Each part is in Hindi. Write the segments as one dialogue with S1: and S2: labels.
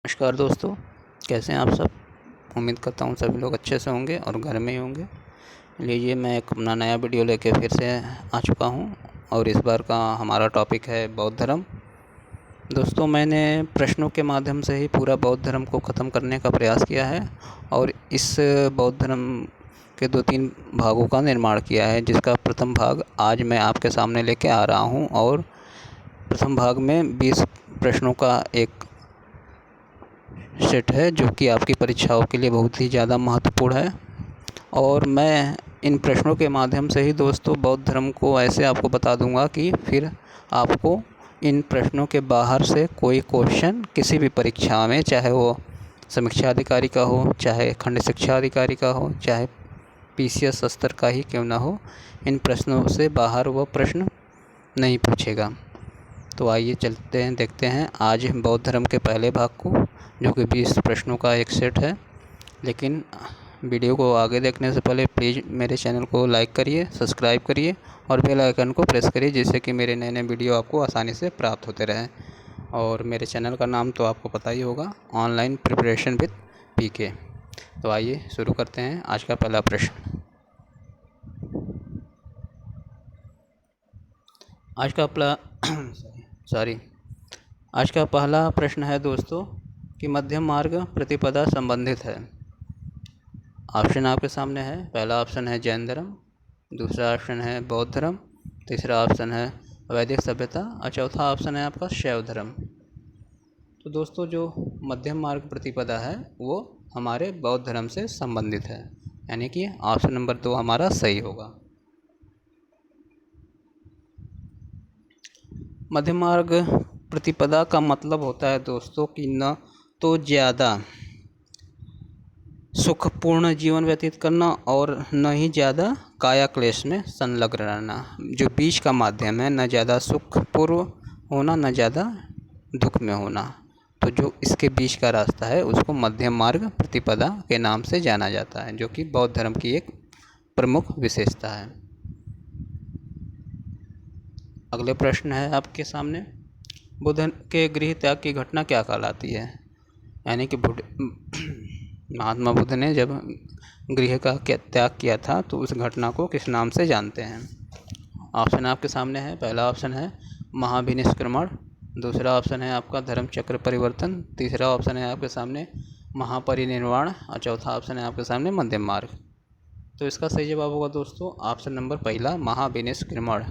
S1: नमस्कार दोस्तों, कैसे हैं आप सब। उम्मीद करता हूँ सभी लोग अच्छे से होंगे और घर में ही होंगे। लीजिए, मैं एक अपना नया वीडियो लेके फिर से आ चुका हूँ और इस बार का हमारा टॉपिक है बौद्ध धर्म। दोस्तों, मैंने प्रश्नों के माध्यम से ही पूरा बौद्ध धर्म को ख़त्म करने का प्रयास किया है और इस बौद्ध धर्म के 2-3 भागों का निर्माण किया है, जिसका प्रथम भाग आज मैं आपके सामने लेके आ रहा हूँ। और प्रथम भाग में 20 प्रश्नों का एक सेट है जो कि आपकी परीक्षाओं के लिए बहुत ही ज़्यादा महत्वपूर्ण है। और मैं इन प्रश्नों के माध्यम से ही दोस्तों बौद्ध धर्म को ऐसे आपको बता दूंगा कि फिर आपको इन प्रश्नों के बाहर से कोई क्वेश्चन किसी भी परीक्षा में, चाहे वो समीक्षा अधिकारी का हो, चाहे खंड शिक्षा अधिकारी का हो, चाहे पीसीएस स्तर का ही क्यों ना हो, इन प्रश्नों से बाहर वह प्रश्न नहीं पूछेगा। तो आइए चलते हैं, देखते हैं आज बौद्ध धर्म के पहले भाग को, जो कि 20 प्रश्नों का एक सेट है। लेकिन वीडियो को आगे देखने से पहले प्लीज़ मेरे चैनल को लाइक करिए, सब्सक्राइब करिए और बेल आइकन को प्रेस करिए, जिससे कि मेरे नए नए वीडियो आपको आसानी से प्राप्त होते रहें। और मेरे चैनल का नाम तो आपको पता ही होगा, ऑनलाइन प्रिपरेशन विद पीके। तो आइए शुरू करते हैं आज का पहला प्रश्न। आज का आज का पहला प्रश्न है दोस्तों कि मध्यम मार्ग प्रतिपदा संबंधित है। ऑप्शन आपके सामने है। पहला ऑप्शन है जैन धर्म, दूसरा ऑप्शन है बौद्ध धर्म, तीसरा ऑप्शन है वैदिक सभ्यता और चौथा ऑप्शन है आपका शैव धर्म। तो दोस्तों, जो मध्यम मार्ग प्रतिपदा है वो हमारे बौद्ध धर्म से संबंधित है, यानी कि ऑप्शन नंबर 2 हमारा सही होगा। मध्यम मार्ग प्रतिपदा का मतलब होता है दोस्तों कि न तो ज़्यादा सुखपूर्ण जीवन व्यतीत करना और न ही ज़्यादा काया क्लेश में संलग्न रहना। जो बीच का माध्यम है, न ज़्यादा सुखपूर्व होना, न ज़्यादा दुख में होना। तो जो इसके बीच का रास्ता है उसको मध्यम मार्ग प्रतिपदा के नाम से जाना जाता है, जो कि बौद्ध धर्म की एक प्रमुख विशेषता है। अगले प्रश्न है आपके सामने, बुद्ध के गृह त्याग की घटना क्या कहलाती है। यानी कि महात्मा बुद्ध ने जब गृह का त्याग किया था तो उस घटना को किस नाम से जानते हैं। ऑप्शन आपके सामने है। पहला ऑप्शन है महाभिनिष्क्रमण, दूसरा ऑप्शन है आपका धर्म चक्र परिवर्तन, तीसरा ऑप्शन है आपके सामने महापरिनिर्वाण और चौथा ऑप्शन है आपके सामने मध्यम मार्ग। तो इसका सही जवाब होगा दोस्तों ऑप्शन नंबर पहला, महाभिनिष्क्रमण।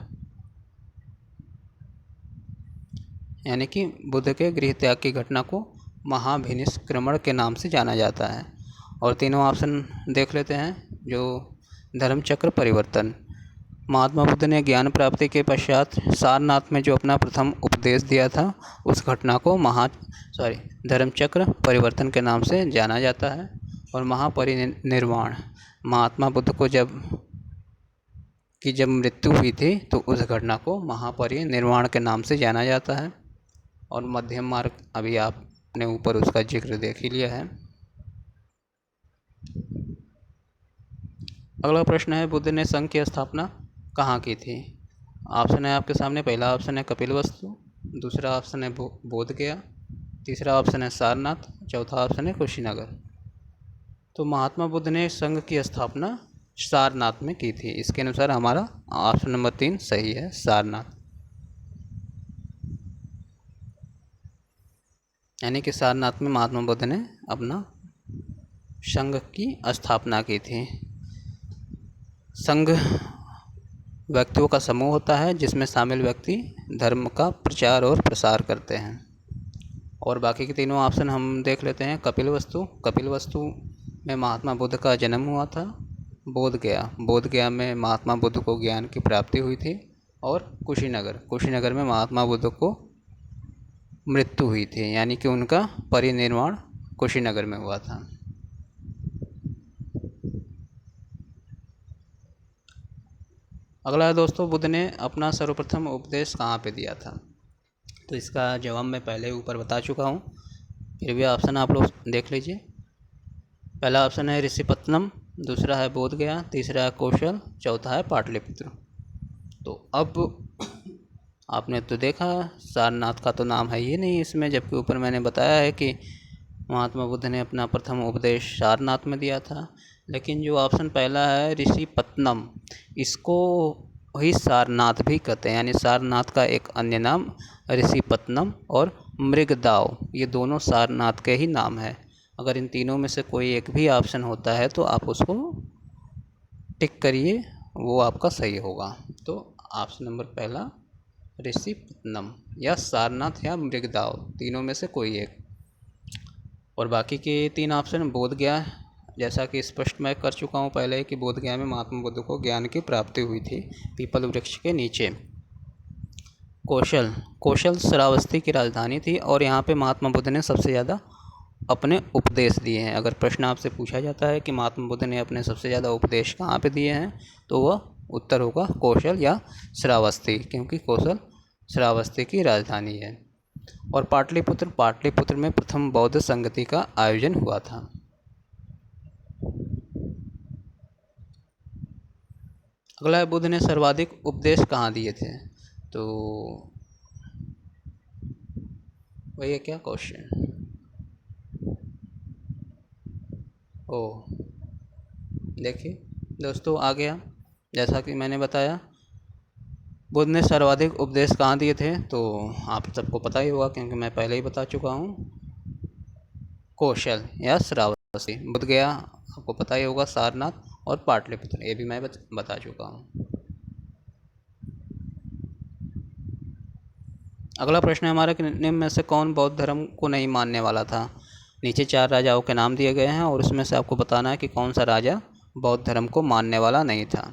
S1: यानी कि बुद्ध के गृह त्याग की घटना को महाभिनिष्क्रमण के नाम से जाना जाता है। और तीनों ऑप्शन देख लेते हैं। जो धर्म चक्र परिवर्तन, महात्मा बुद्ध ने ज्ञान प्राप्ति के पश्चात सारनाथ में जो अपना प्रथम उपदेश दिया था, उस घटना को धर्म चक्र परिवर्तन के नाम से जाना जाता है। और महापरिनिर्वाण, महात्मा बुद्ध को जब मृत्यु हुई थी तो उस घटना को महापरिनिर्वाण के नाम से जाना जाता है। और मध्यम मार्ग अभी आपने ऊपर उसका जिक्र देख ही लिया है। अगला प्रश्न है, बुद्ध ने संघ की स्थापना कहाँ की थी। ऑप्शन है आपके सामने। पहला ऑप्शन है कपिलवस्तु, दूसरा ऑप्शन है बोधगया, तीसरा ऑप्शन है सारनाथ, चौथा ऑप्शन है कुशीनगर। तो महात्मा बुद्ध ने संघ की स्थापना सारनाथ में की थी। इसके अनुसार हमारा ऑप्शन नंबर 3 सही है, सारनाथ। यानी कि सारनाथ में महात्मा बुद्ध ने अपना संघ की स्थापना की थी। संघ व्यक्तियों का समूह होता है जिसमें शामिल व्यक्ति धर्म का प्रचार और प्रसार करते हैं। और बाकी के तीनों ऑप्शन हम देख लेते हैं। कपिलवस्तु में महात्मा बुद्ध का जन्म हुआ था। बोधगया में महात्मा बुद्ध को ज्ञान की प्राप्ति हुई थी। और कुशीनगर में महात्मा बुद्ध को मृत्यु हुई थी, यानी कि उनका परिनिर्वाण कुशीनगर में हुआ था। अगला है दोस्तों, बुद्ध ने अपना सर्वप्रथम उपदेश कहाँ पे दिया था। तो इसका जवाब मैं पहले ऊपर बता चुका हूँ, फिर भी ऑप्शन आप लोग देख लीजिए। पहला ऑप्शन है ऋषिपत्तनम, दूसरा है बोधगया, तीसरा है कौशल, चौथा है पाटलिपुत्र। तो अब आपने तो देखा सारनाथ का तो नाम है ही नहीं इसमें, जबकि ऊपर मैंने बताया है कि महात्मा बुद्ध ने अपना प्रथम उपदेश सारनाथ में दिया था। लेकिन जो ऑप्शन पहला है ऋषिपत्तनम, इसको ही सारनाथ भी कहते हैं, यानी सारनाथ का एक अन्य नाम ऋषिपत्तनम और मृगदाव, ये दोनों सारनाथ के ही नाम है। अगर इन तीनों में से कोई एक भी ऑप्शन होता है तो आप उसको टिक करिए, वो आपका सही होगा। तो ऑप्शन नंबर पहला ऋषिपत्तनम या सारनाथ या मृगदाव, तीनों में से कोई एक। और बाकी के 3 ऑप्शन बोधगया, जैसा कि स्पष्ट मैं कर चुका हूँ पहले कि बोधगया में महात्मा बुद्ध को ज्ञान की प्राप्ति हुई थी पीपल वृक्ष के नीचे। कौशल श्रावस्ती की राजधानी थी और यहाँ पे महात्मा बुद्ध ने सबसे ज़्यादा अपने उपदेश दिए हैं। अगर प्रश्न आपसे पूछा जाता है कि महात्मा बुद्ध ने अपने सबसे ज़्यादा उपदेश कहाँ पे दिए हैं, तो वह उत्तर होगा कौशल या श्रावस्ती, क्योंकि कौशल श्रावस्ती की राजधानी है। और पाटलिपुत्र में प्रथम बौद्ध संगति का आयोजन हुआ था। अगला है बुद्ध ने सर्वाधिक उपदेश कहाँ दिए थे, तो भैया क्या क्वेश्चन, देखिए दोस्तों आ गया। जैसा कि मैंने बताया बुद्ध ने सर्वाधिक उपदेश कहाँ दिए थे, तो आप सबको पता ही होगा क्योंकि मैं पहले ही बता चुका हूँ, कौशल या श्रावस्ती। बुद्ध गया आपको पता ही होगा, सारनाथ और पाटलिपुत्र, ये भी मैं बता चुका हूँ। अगला प्रश्न है हमारा कि निम्न में से कौन बौद्ध धर्म को नहीं मानने वाला था। नीचे 4 राजाओं के नाम दिए गए हैं और उसमें से आपको बताना है कि कौन सा राजा बौद्ध धर्म को मानने वाला नहीं था।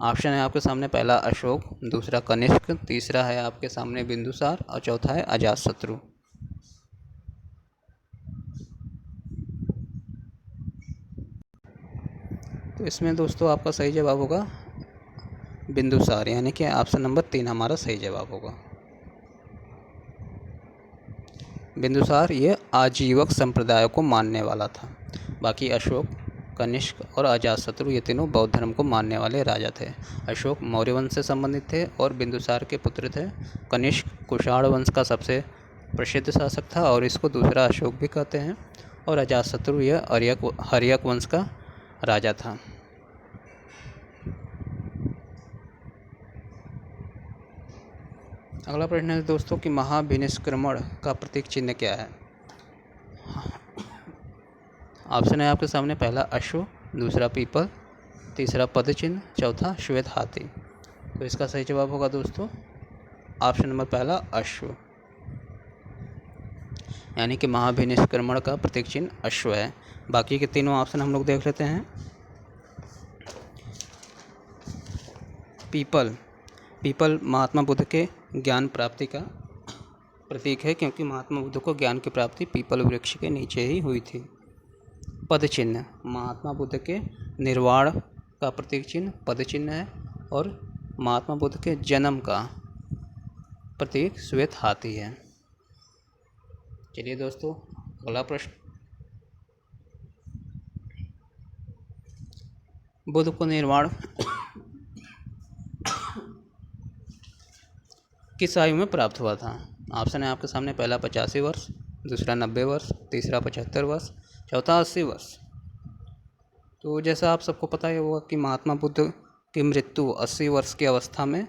S1: ऑप्शन है आपके सामने, पहला अशोक, दूसरा कनिष्क, तीसरा है आपके सामने बिंदुसार और चौथा है अजातशत्रु। तो इसमें दोस्तों आपका सही जवाब होगा बिंदुसार, यानी कि ऑप्शन नंबर 3 हमारा सही जवाब होगा। बिंदुसार ये आजीवक संप्रदाय को मानने वाला था। बाकी अशोक, कनिष्क और अजातशत्रु ये तीनों बौद्ध धर्म को मानने वाले राजा थे। अशोक मौर्य वंश से संबंधित थे और बिंदुसार के पुत्र थे। कनिष्क कुषाण वंश का सबसे प्रसिद्ध शासक था और इसको दूसरा अशोक भी कहते हैं। और अजातशत्रु यह हर्यक वंश का राजा था। अगला प्रश्न है दोस्तों कि महाभिनिष्क्रमण का प्रतीक चिन्ह क्या है। ऑप्शन है आपके सामने, पहला अश्व, दूसरा पीपल, तीसरा पद चिन्ह, चौथा श्वेत हाथी। तो इसका सही जवाब होगा दोस्तों ऑप्शन नंबर पहला अश्व, यानी कि महाभिनिष्क्रमण का प्रतीक चिन्ह अश्व है। बाकी के तीनों ऑप्शन हम लोग देख लेते हैं। पीपल महात्मा बुद्ध के ज्ञान प्राप्ति का प्रतीक है, क्योंकि महात्मा बुद्ध को ज्ञान की प्राप्ति पीपल वृक्ष के नीचे ही हुई थी। पद चिन्ह महात्मा बुद्ध के निर्वाण का प्रतीक चिन्ह पद चिन्ह है और महात्मा बुद्ध के जन्म का प्रतीक श्वेत हाथी है। चलिए दोस्तों अगला प्रश्न, बुद्ध को निर्वाण किस आयु में प्राप्त हुआ था। ऑप्शन है आपके सामने, पहला 85 वर्ष, दूसरा 90 वर्ष, तीसरा 75 वर्ष, चौथा 80 वर्ष। तो जैसा आप सबको पता ही होगा कि महात्मा बुद्ध की मृत्यु 80 वर्ष की अवस्था में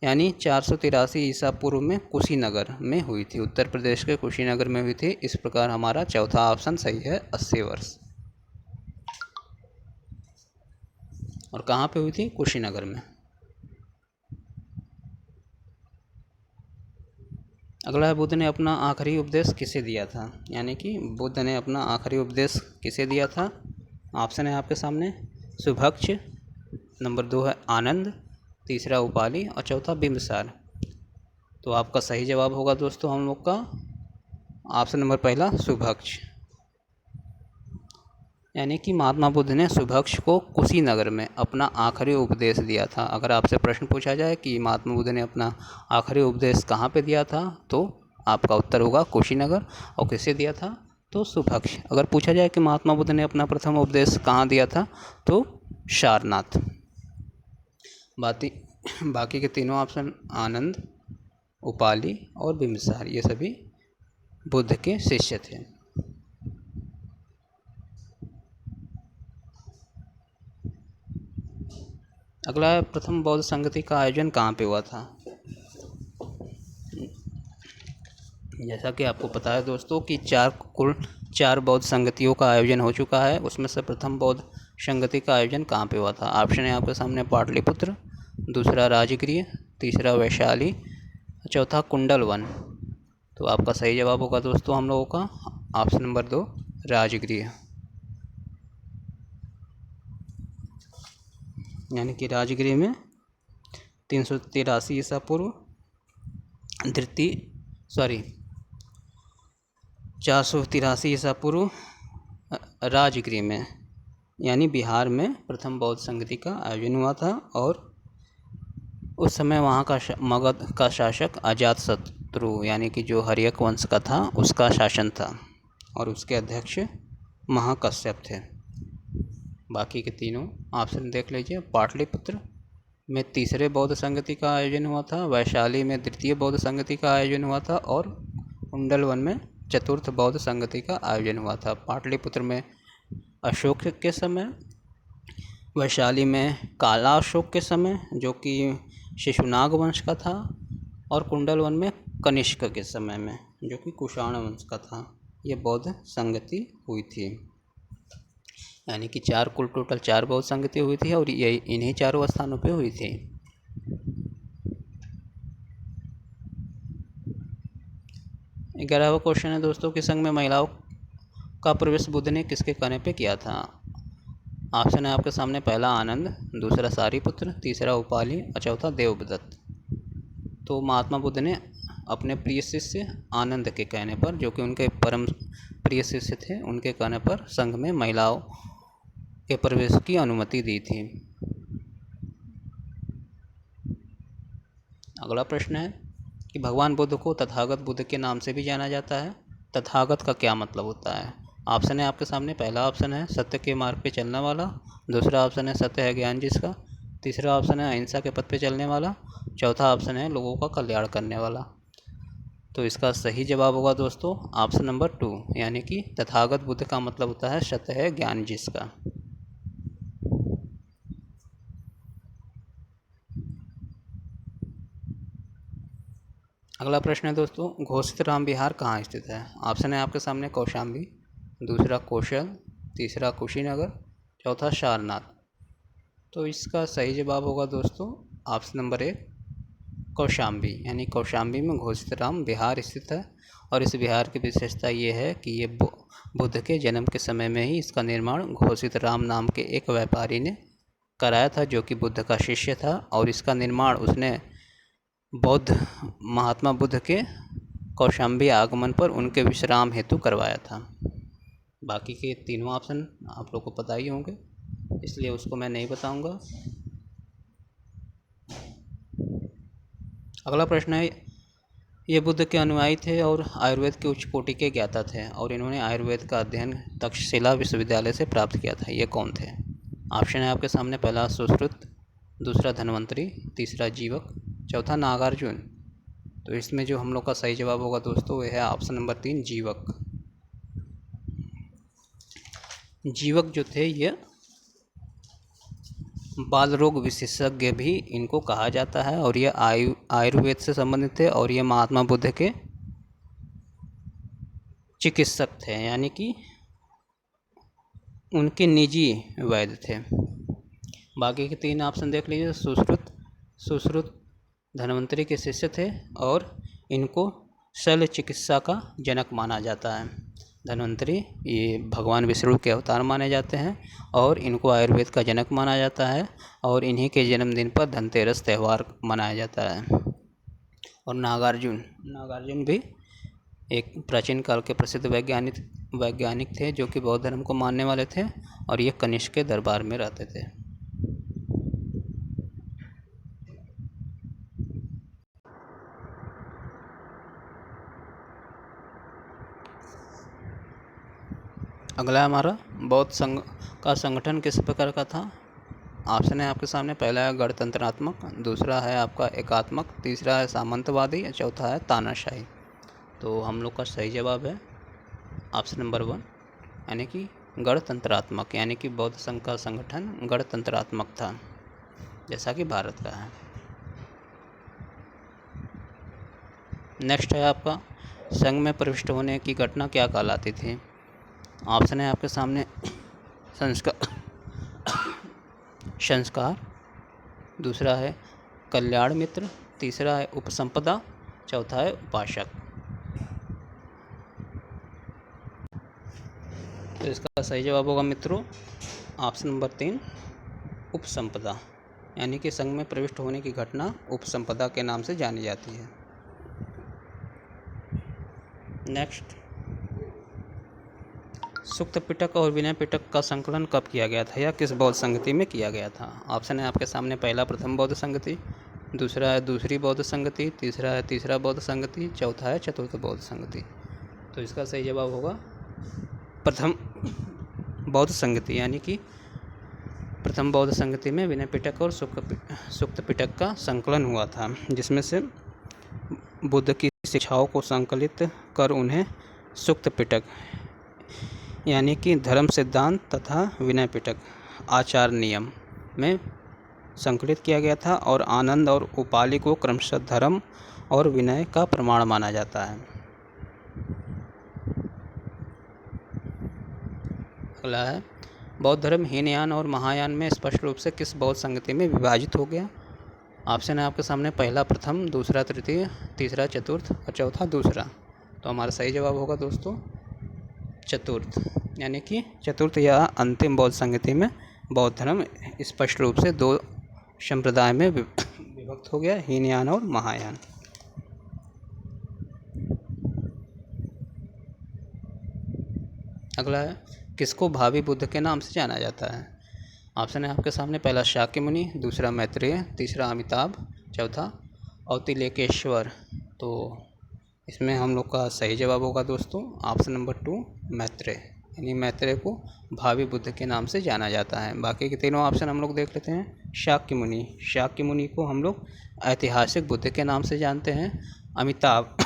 S1: यानी 483 ईसा पूर्व में कुशीनगर में हुई थी, उत्तर प्रदेश के कुशीनगर में हुई थी। इस प्रकार हमारा चौथा ऑप्शन सही है, 80 वर्ष। और कहाँ पे हुई थी, कुशीनगर में। अगला है बुद्ध ने अपना आखिरी उपदेश किसे दिया था, यानी कि बुद्ध ने अपना आखिरी उपदेश किसे दिया था। ऑप्शन है आपके सामने, सुभक्ष, नंबर 2 है आनंद, तीसरा उपाली और चौथा बिंबसार। तो आपका सही जवाब होगा दोस्तों हम लोग का ऑप्शन नंबर पहला सुभक्ष, यानी कि महात्मा बुद्ध ने सुभक्ष को कुशीनगर में अपना आखिरी उपदेश दिया था। अगर आपसे प्रश्न पूछा जाए कि महात्मा बुद्ध ने अपना आखिरी उपदेश कहाँ पे दिया था, तो आपका उत्तर होगा कुशीनगर। और किसे दिया था, तो सुभक्ष। अगर पूछा जाए कि महात्मा बुद्ध ने अपना प्रथम उपदेश कहाँ दिया था, तो सारनाथ। बाकी के तीनों ऑप्शन आनंद, उपाली और बिंबसार ये सभी बुद्ध के शिष्य थे। अगला है, प्रथम बौद्ध संगति का आयोजन कहाँ पे हुआ था। जैसा कि आपको पता है दोस्तों कि कुल चार बौद्ध संगतियों का आयोजन हो चुका है। उसमें से प्रथम बौद्ध संगति का आयोजन कहाँ पे हुआ था। ऑप्शन है आपके सामने, पाटलिपुत्र, दूसरा राजगृह, तीसरा वैशाली, चौथा कुंडलवन। तो आपका सही जवाब होगा दोस्तों हम लोगों का ऑप्शन नंबर 2, राजगृह। यानी कि राजगृह में 383 ईसा पूर्व 483 ईसा पूर्व राजगृह में यानी बिहार में प्रथम बौद्ध संगति का आयोजन हुआ था। और उस समय वहाँ का मगध का शासक अजातशत्रु यानी कि जो हर्यक वंश का था उसका शासन था और उसके अध्यक्ष महाकश्यप थे। बाकी के तीनों ऑप्शन देख लीजिए। पाटलिपुत्र में तीसरे बौद्ध संगति का आयोजन हुआ था, वैशाली में द्वितीय बौद्ध संगति का आयोजन हुआ था और कुंडलवन में चतुर्थ बौद्ध संगति का आयोजन हुआ था। पाटलिपुत्र में अशोक के समय, वैशाली में काला अशोक के समय जो कि शिशुनाग वंश का था, और कुंडलवन में कनिष्क के समय में जो कि कुषाण वंश का था। ये बौद्ध संगति हुई थी। यानी कि कुल टोटल 4 बौद्ध संगति हुई थी और ये इन्हीं चारों स्थानों पे हुई थी। ग्यारहवां क्वेश्चन है दोस्तों कि संघ में महिलाओं का प्रवेश बुद्ध ने किसके कहने पे किया था। ऑप्शन है आपके सामने, पहला आनंद, दूसरा सारिपुत्र, तीसरा उपाली और चौथा देवदत्त। तो महात्मा बुद्ध ने अपने प्रिय शिष्य आनंद के कहने पर, जो कि उनके परम प्रिय शिष्य थे, उनके कहने पर संघ में महिलाओं के प्रवेश की अनुमति दी थी। अगला प्रश्न है कि भगवान बुद्ध को तथागत बुद्ध के नाम से भी जाना जाता है। तथागत का क्या मतलब होता है। ऑप्शन है आपके सामने, पहला ऑप्शन है सत्य के मार्ग पे चलने वाला, दूसरा ऑप्शन है सत्य है ज्ञान जिसका, तीसरा ऑप्शन है अहिंसा के पथ पे चलने वाला, चौथा ऑप्शन है लोगों का कल्याण करने वाला। तो इसका सही जवाब होगा दोस्तों ऑप्शन नंबर 2, यानी कि तथागत बुद्ध का मतलब होता है सत्य है ज्ञान जिसका। अगला प्रश्न है दोस्तों, घोषित राम विहार कहाँ स्थित है। ऑप्शन है आपके सामने, कौशाम्बी, दूसरा कौशल, तीसरा कुशीनगर, चौथा सारनाथ। तो इसका सही जवाब होगा दोस्तों ऑप्शन नंबर 1, कौशाम्बी। यानी कौशाम्बी में घोषित राम विहार स्थित है। और इस विहार की विशेषता ये है कि ये बुद्ध के जन्म के समय में ही इसका निर्माण घोषित राम नाम के एक व्यापारी ने कराया था, जो कि बुद्ध का शिष्य था। और इसका निर्माण उसने बौद्ध महात्मा बुद्ध के कौशाम्बी आगमन पर उनके विश्राम हेतु करवाया था। बाकी के तीनों ऑप्शन आप लोग को पता ही होंगे, इसलिए उसको मैं नहीं बताऊंगा। अगला प्रश्न है, ये बुद्ध के अनुयायी थे और आयुर्वेद के उच्च कोटि के ज्ञाता थे और इन्होंने आयुर्वेद का अध्ययन तक्षशिला विश्वविद्यालय से प्राप्त किया था। ये कौन थे। ऑप्शन है आपके सामने, पहला सुश्रुत, दूसरा धन्वंतरी, तीसरा जीवक, चौथा नागार्जुन। तो इसमें जो हम लोग का सही जवाब होगा दोस्तों वह है ऑप्शन नंबर 3, जीवक। जीवक जो थे ये बाल रोग विशेषज्ञ भी इनको कहा जाता है और ये आयुर्वेद से संबंधित थे और ये महात्मा बुद्ध के चिकित्सक थे, यानी कि उनके निजी वैद्य थे। बाकी के 3 ऑप्शन देख लीजिए। सुश्रुत धन्वंतरी के शिष्य थे और इनको शल्य चिकित्सा का जनक माना जाता है। धन्वंतरी ये भगवान विष्णु के अवतार माने जाते हैं और इनको आयुर्वेद का जनक माना जाता है और इन्हीं के जन्मदिन पर धनतेरस त्यौहार मनाया जाता है। और नागार्जुन भी एक प्राचीन काल के प्रसिद्ध वैज्ञानिक थे जो कि बौद्ध धर्म को मानने वाले थे और ये कनिष्क के दरबार में रहते थे। अगला हमारा बौद्ध संघ का संगठन किस प्रकार का था। ऑप्शन है आपके सामने, पहला है गणतंत्रात्मक, दूसरा है आपका एकात्मक, तीसरा है सामंतवादी, चौथा है तानाशाही। तो हम लोग का सही जवाब है ऑप्शन नंबर 1, यानी कि गणतंत्रात्मक, यानी कि बौद्ध संघ का संगठन गणतंत्रात्मक था। जैसा कि भारत का है। नेक्स्ट है आपका, संघ में प्रविष्ट होने की घटना क्या कहलाती थी? ऑप्शन है आपके सामने, संस्कार, दूसरा है कल्याण मित्र, तीसरा है उपसंपदा, चौथा है उपासक। तो इसका सही जवाब होगा मित्रों ऑप्शन नंबर 3, उपसंपदा, यानी कि संघ में प्रविष्ट होने की घटना उपसंपदा के नाम से जानी जाती है। नेक्स्ट, सुक्त पिटक और विनय पिटक का संकलन कब किया गया था या किस बौद्ध संगति में किया गया था? ऑप्शन है आपके सामने, पहला प्रथम बौद्ध संगति, दूसरा है दूसरी बौद्ध संगति, तीसरा है तीसरा बौद्ध संगति, चौथा है चतुर्थ बौद्ध संगति। तो इसका सही जवाब होगा प्रथम बौद्ध संगति, यानी कि प्रथम बौद्ध संगति में विनय पिटक और सुक्त पिटक का संकलन हुआ था, जिसमें से बुद्ध की शिक्षाओं को संकलित कर उन्हें सुक्त पिटक यानी कि धर्म सिद्धांत तथा विनय पिटक आचार नियम में संकलित किया गया था, और आनंद और उपालि को क्रमशः धर्म और विनय का प्रमाण माना जाता है। अगला है, बौद्ध धर्म हीनयान और महायान में स्पष्ट रूप से किस बौद्ध संगति में विभाजित हो गया? ऑप्शन है आपके सामने, पहला प्रथम, दूसरा तृतीय, तीसरा चतुर्थ और चौथा दूसरा। तो हमारा सही जवाब होगा दोस्तों चतुर्थ, यानी कि चतुर्थ या अंतिम बौद्ध संगति में बौद्ध धर्म स्पष्ट रूप से दो संप्रदाय में विभक्त हो गया, हीनयान और महायान। अगला है, किसको भावी बुद्ध के नाम से जाना जाता है? ऑप्शन है आपके सामने, पहला शाक्य मुनि, दूसरा मैत्रेय, तीसरा अमिताभ, चौथा औतिलेकेश्वर। तो इसमें हम लोग का सही जवाब होगा दोस्तों ऑप्शन नंबर 2, मैत्रेय, यानी मैत्रेय को भावी बुद्ध के नाम से जाना जाता है। बाकी के तीनों ऑप्शन हम लोग देख लेते हैं। शाक्य मुनि को हम लोग ऐतिहासिक बुद्ध के नाम से जानते हैं। अमिताभ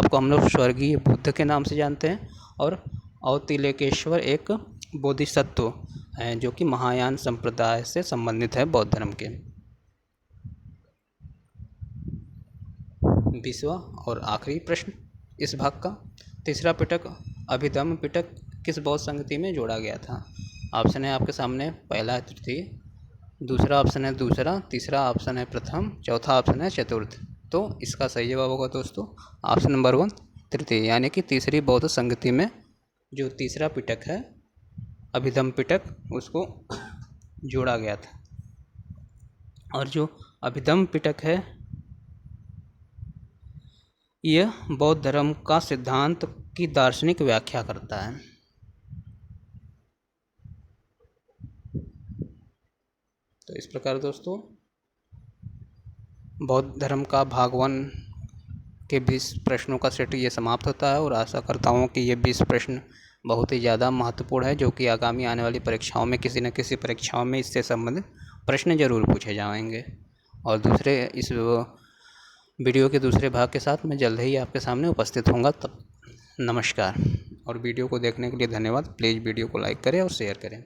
S1: को हम लोग स्वर्गीय बुद्ध के नाम से जानते हैं, और औतिलेकेश्वर एक बोधिसत्व है जो कि महायान संप्रदाय से संबंधित है बौद्ध धर्म के। 20वां और आखिरी प्रश्न इस भाग का, तीसरा पिटक अभिधम्म पिटक किस बौद्ध संगति में जोड़ा गया था? ऑप्शन है आपके सामने, पहला है तृतीय, दूसरा ऑप्शन है दूसरा, तीसरा ऑप्शन है प्रथम, चौथा ऑप्शन है चतुर्थ। तो इसका सही जवाब होगा दोस्तों ऑप्शन नंबर 1, तृतीय, यानी कि तीसरी बौद्ध संगति में जो तीसरा पिटक है अभिधम्म पिटक, उसको जोड़ा गया था। और जो अभिधम्म पिटक है यह बौद्ध धर्म का सिद्धांत की दार्शनिक व्याख्या करता है। तो इस प्रकार दोस्तों बौद्ध धर्म का भाग 1 के 20 प्रश्नों का सेट ये समाप्त होता है, और आशा करता हूँ कि ये 20 प्रश्न बहुत ही ज़्यादा महत्वपूर्ण है, जो कि आगामी आने वाली परीक्षाओं में किसी न किसी परीक्षाओं में इससे संबंधित प्रश्न जरूर पूछे जाएंगे। और दूसरे इस वीडियो के दूसरे भाग के साथ मैं जल्द ही आपके सामने उपस्थित होऊंगा। तब नमस्कार, और वीडियो को देखने के लिए धन्यवाद। प्लीज़ वीडियो को लाइक करें और शेयर करें।